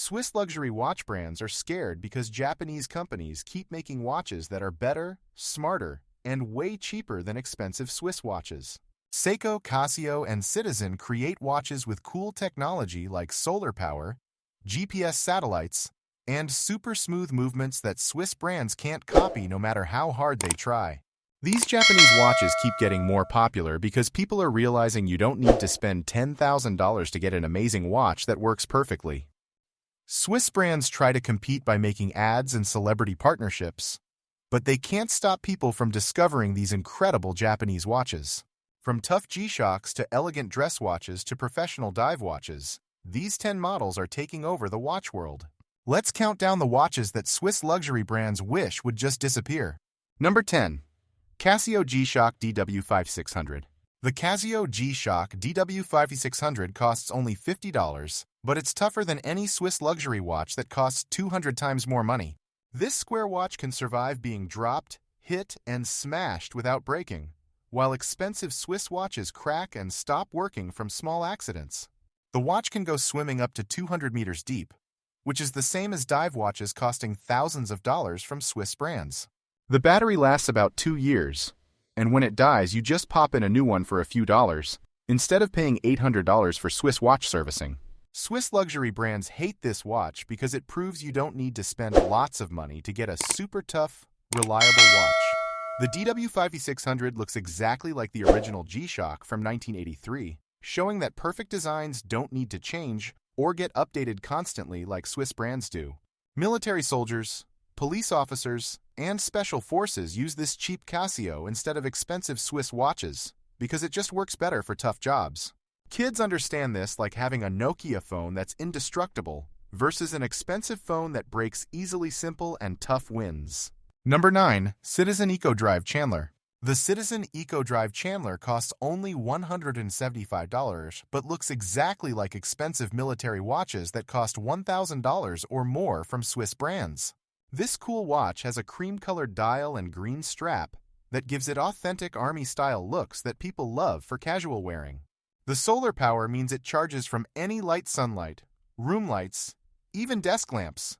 Swiss luxury watch brands are scared because Japanese companies keep making watches that are better, smarter, and way cheaper than expensive Swiss watches. Seiko, Casio, and Citizen create watches with cool technology like solar power, GPS satellites, and super smooth movements that Swiss brands can't copy no matter how hard they try. These Japanese watches keep getting more popular because people are realizing you don't need to spend $10,000 to get an amazing watch that works perfectly. Swiss brands try to compete by making ads and celebrity partnerships, but they can't stop people from discovering these incredible Japanese watches. From tough G-Shocks to elegant dress watches to professional dive watches, these 10 models are taking over the watch world. Let's count down the watches that Swiss luxury brands wish would just disappear. Number 10. Casio G-Shock DW5600. The Casio G-Shock DW5600 costs only $50, but it's tougher than any Swiss luxury watch that costs 200 times more money. This square watch can survive being dropped, hit, and smashed without breaking, while expensive Swiss watches crack and stop working from small accidents. The watch can go swimming up to 200 meters deep, which is the same as dive watches costing thousands of dollars from Swiss brands. The battery lasts about 2 years, and when it dies, you just pop in a new one for a few dollars, instead of paying $800 for Swiss watch servicing. Swiss luxury brands hate this watch because it proves you don't need to spend lots of money to get a super tough, reliable watch. The DW5600 looks exactly like the original G-Shock from 1983, showing that perfect designs don't need to change or get updated constantly like Swiss brands do. Military soldiers, police officers, and special forces use this cheap Casio instead of expensive Swiss watches because it just works better for tough jobs. Kids understand this like having a Nokia phone that's indestructible versus an expensive phone that breaks easily. Simple and tough wins. Number 9. Citizen EcoDrive Chandler. The Citizen EcoDrive Chandler costs only $175 but looks exactly like expensive military watches that cost $1,000 or more from Swiss brands. This cool watch has a cream-colored dial and green strap that gives it authentic army-style looks that people love for casual wearing. The solar power means it charges from any light sunlight, room lights, even desk lamps,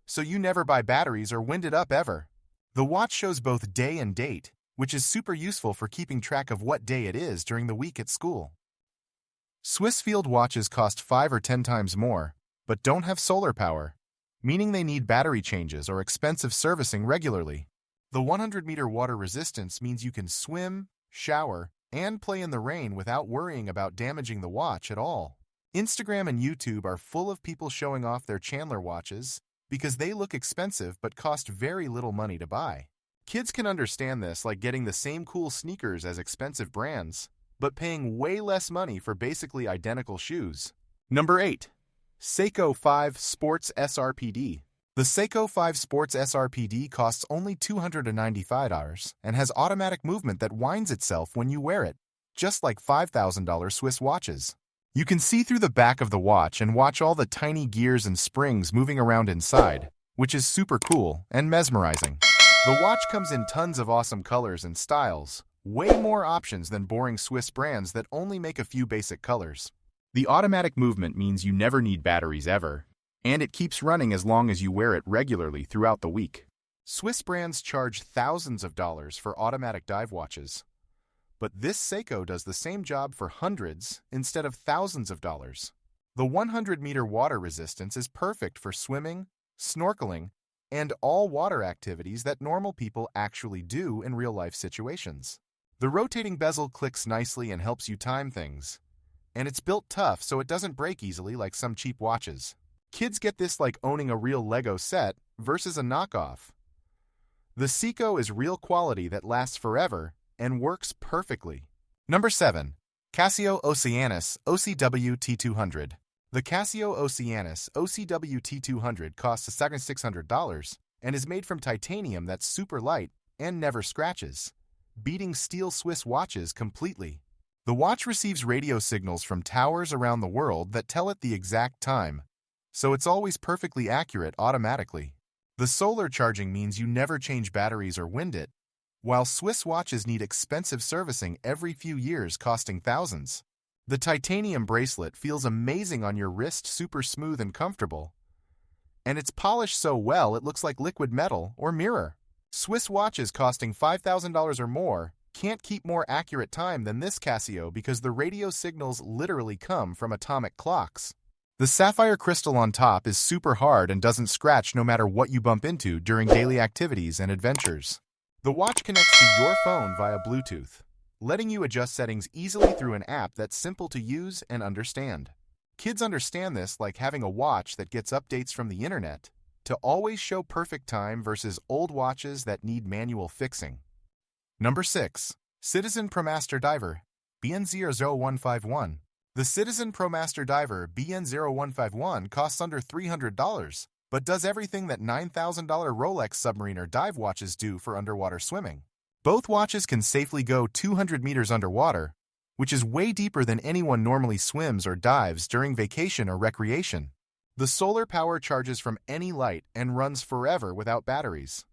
so you never buy batteries or wind it up ever. The watch shows both day and date, which is super useful for keeping track of what day it is during the week at school. Swiss field watches cost 5 or 10 times more, but don't have solar power, meaning they need battery changes or expensive servicing regularly. The 100-meter water resistance means you can swim, shower, and play in the rain without worrying about damaging the watch at all. Instagram and YouTube are full of people showing off their Chandler watches because they look expensive but cost very little money to buy. Kids can understand this like getting the same cool sneakers as expensive brands, but paying way less money for basically identical shoes. Number 8. Seiko 5 Sports SRPD. The Seiko 5 Sports SRPD costs only $295 and has automatic movement that winds itself when you wear it, just like $5,000 Swiss watches. You can see through the back of the watch and watch all the tiny gears and springs moving around inside, which is super cool and mesmerizing. The watch comes in tons of awesome colors and styles, way more options than boring Swiss brands that only make a few basic colors. The automatic movement means you never need batteries ever, and it keeps running as long as you wear it regularly throughout the week. Swiss brands charge thousands of dollars for automatic dive watches, but this Seiko does the same job for hundreds instead of thousands of dollars. The 100-meter water resistance is perfect for swimming, snorkeling, and all water activities that normal people actually do in real-life situations. The rotating bezel clicks nicely and helps you time things, and it's built tough so it doesn't break easily like some cheap watches. Kids get this like owning a real Lego set versus a knockoff. The Seiko is real quality that lasts forever and works perfectly. Number 7. Casio Oceanus OCW T200. The Casio Oceanus OCW T200 costs $600 and is made from titanium that's super light and never scratches, beating steel Swiss watches completely. The watch receives radio signals from towers around the world that tell it the exact time, so it's always perfectly accurate automatically. The solar charging means you never change batteries or wind it, while Swiss watches need expensive servicing every few years costing thousands. The titanium bracelet feels amazing on your wrist, super smooth and comfortable, and it's polished so well it looks like liquid metal or mirror. Swiss watches costing $5,000 or more can't keep more accurate time than this Casio because the radio signals literally come from atomic clocks. The sapphire crystal on top is super hard and doesn't scratch no matter what you bump into during daily activities and adventures. The watch connects to your phone via Bluetooth, letting you adjust settings easily through an app that's simple to use and understand. Kids understand this like having a watch that gets updates from the internet to always show perfect time versus old watches that need manual fixing. Number 6. Citizen Promaster Diver BN0151. The Citizen Promaster Diver BN0151 costs under $300, but does everything that $9,000 Rolex Submariner dive watches do for underwater swimming. Both watches can safely go 200 meters underwater, which is way deeper than anyone normally swims or dives during vacation or recreation. The solar power charges from any light and runs forever without batteries,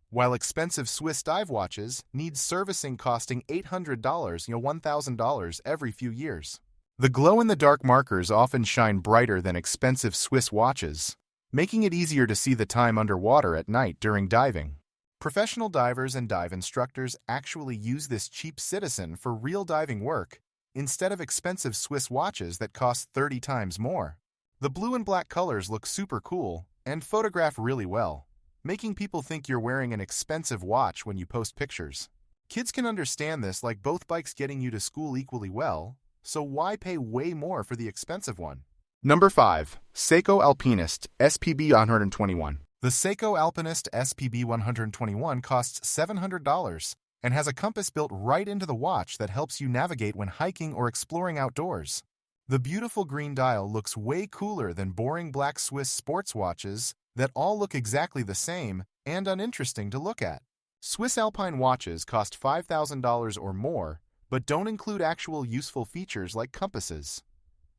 while expensive Swiss dive watches need servicing costing $800, $1,000 every few years. The glow-in-the-dark markers often shine brighter than expensive Swiss watches, making it easier to see the time underwater at night during diving. Professional divers and dive instructors actually use this cheap Citizen for real diving work instead of expensive Swiss watches that cost 30 times more. The blue and black colors look super cool and photograph really well, making people think you're wearing an expensive watch when you post pictures. Kids can understand this like both bikes getting you to school equally well, so why pay way more for the expensive one? Number 5. Seiko Alpinist SPB 121. The Seiko Alpinist SPB 121 costs $700 and has a compass built right into the watch that helps you navigate when hiking or exploring outdoors. The beautiful green dial looks way cooler than boring black Swiss sports watches that all look exactly the same and uninteresting to look at. Swiss Alpine watches cost $5,000 or more, but don't include actual useful features like compasses.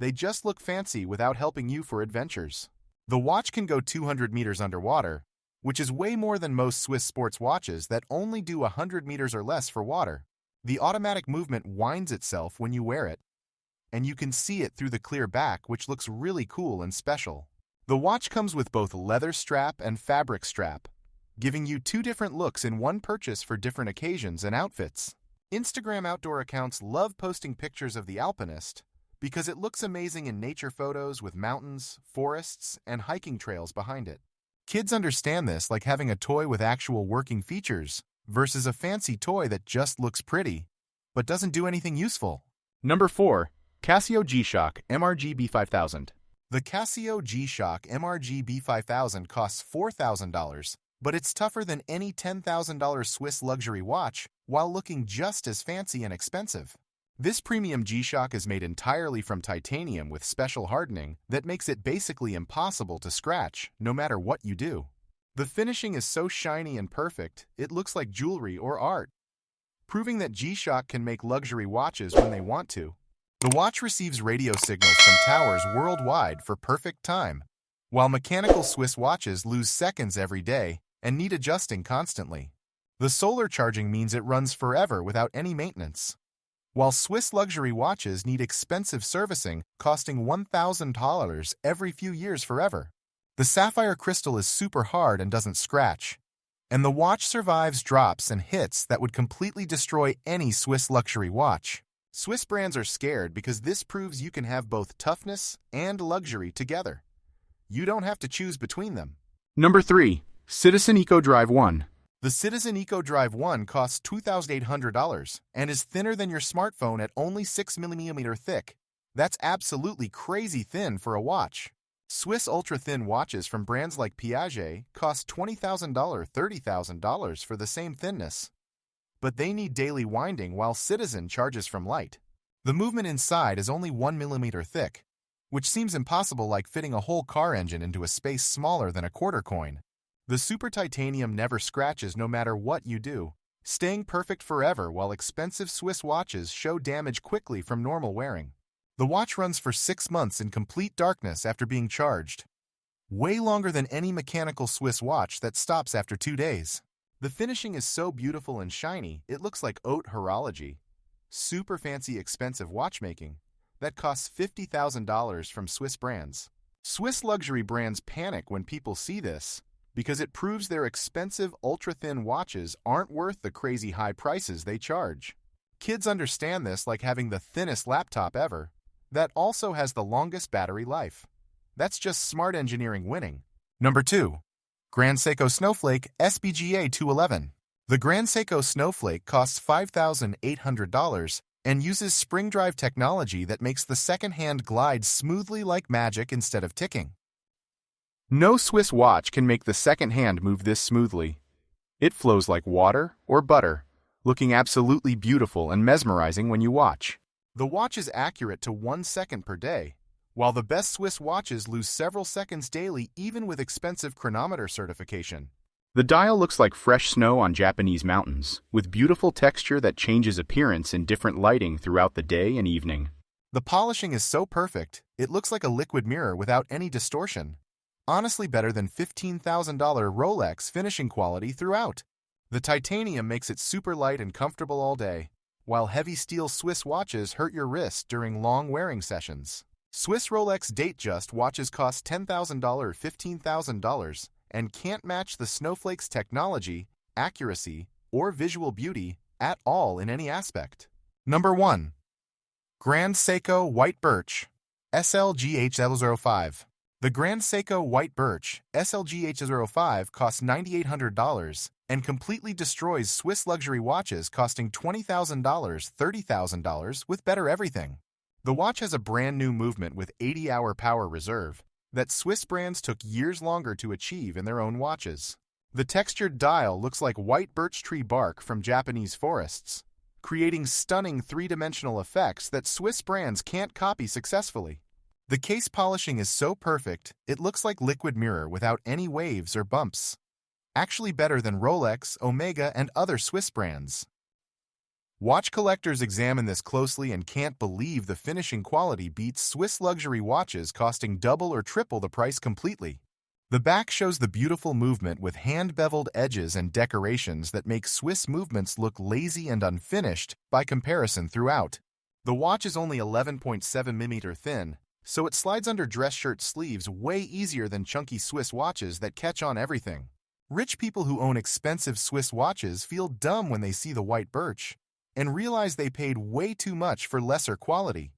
They just look fancy without helping you for adventures. The watch can go 200 meters underwater, which is way more than most Swiss sports watches that only do 100 meters or less for water. The automatic movement winds itself when you wear it, and you can see it through the clear back, which looks really cool and special. The watch comes with both leather strap and fabric strap, giving you two different looks in one purchase for different occasions and outfits. Instagram outdoor accounts love posting pictures of the Alpinist because it looks amazing in nature photos with mountains, forests, and hiking trails behind it. Kids understand this like having a toy with actual working features versus a fancy toy that just looks pretty but doesn't do anything useful. Number 4. Casio G-Shock MRG B5000. The Casio G-Shock MRG B5000 costs $4,000, but it's tougher than any $10,000 Swiss luxury watch while looking just as fancy and expensive. This premium G-Shock is made entirely from titanium with special hardening that makes it basically impossible to scratch, no matter what you do. The finishing is so shiny and perfect, it looks like jewelry or art, proving that G-Shock can make luxury watches when they want to. The watch receives radio signals from towers worldwide for perfect time, while mechanical Swiss watches lose seconds every day and need adjusting constantly. The solar charging means it runs forever without any maintenance, while Swiss luxury watches need expensive servicing costing $1,000 every few years forever. The sapphire crystal is super hard and doesn't scratch, and the watch survives drops and hits that would completely destroy any Swiss luxury watch. Swiss brands are scared because this proves you can have both toughness and luxury together. You don't have to choose between them. Number 3. Citizen Eco Drive 1. The Citizen Eco Drive 1 costs $2,800 and is thinner than your smartphone at only 6mm thick. That's absolutely crazy thin for a watch. Swiss ultra-thin watches from brands like Piaget cost $20,000, $30,000 for the same thinness, but they need daily winding while Citizen charges from light. The movement inside is only 1mm thick, which seems impossible, like fitting a whole car engine into a space smaller than a quarter coin. The super titanium never scratches no matter what you do, staying perfect forever, while expensive Swiss watches show damage quickly from normal wearing. The watch runs for 6 months in complete darkness after being charged, way longer than any mechanical Swiss watch that stops after 2 days. The finishing is so beautiful and shiny, it looks like haute horology, super fancy expensive watchmaking that costs $50,000 from Swiss brands. Swiss luxury brands panic when people see this because it proves their expensive ultra-thin watches aren't worth the crazy high prices they charge. Kids understand this like having the thinnest laptop ever that also has the longest battery life. That's just smart engineering winning. Number 2. Grand Seiko Snowflake SBGA 211. The Grand Seiko Snowflake costs $5,800 and uses spring drive technology that makes the second hand glide smoothly like magic instead of ticking. No Swiss watch can make the second hand move this smoothly. It flows like water or butter, looking absolutely beautiful and mesmerizing when you watch. The watch is accurate to 1 second per day, while the best Swiss watches lose several seconds daily even with expensive chronometer certification. The dial looks like fresh snow on Japanese mountains, with beautiful texture that changes appearance in different lighting throughout the day and evening. The polishing is so perfect, it looks like a liquid mirror without any distortion. Honestly better than $15,000 Rolex finishing quality throughout. The titanium makes it super light and comfortable all day, while heavy steel Swiss watches hurt your wrist during long wearing sessions. Swiss Rolex Datejust watches cost $10,000 or $15,000 and can't match the Snowflake's technology, accuracy, or visual beauty at all in any aspect. Number 1. Grand Seiko White Birch SLGH005. The Grand Seiko White Birch SLGH005 costs $9,800 and completely destroys Swiss luxury watches costing $20,000, $30,000 with better everything. The watch has a brand new movement with 80-hour power reserve that Swiss brands took years longer to achieve in their own watches. The textured dial looks like white birch tree bark from Japanese forests, creating stunning three-dimensional effects that Swiss brands can't copy successfully. The case polishing is so perfect, it looks like liquid mirror without any waves or bumps. Actually better than Rolex, Omega, and other Swiss brands. Watch collectors examine this closely and can't believe the finishing quality beats Swiss luxury watches costing double or triple the price completely. The back shows the beautiful movement with hand-beveled edges and decorations that make Swiss movements look lazy and unfinished by comparison throughout. The watch is only 11.7 mm thin, so it slides under dress shirt sleeves way easier than chunky Swiss watches that catch on everything. Rich people who own expensive Swiss watches feel dumb when they see the white birch and realize they paid way too much for lesser quality.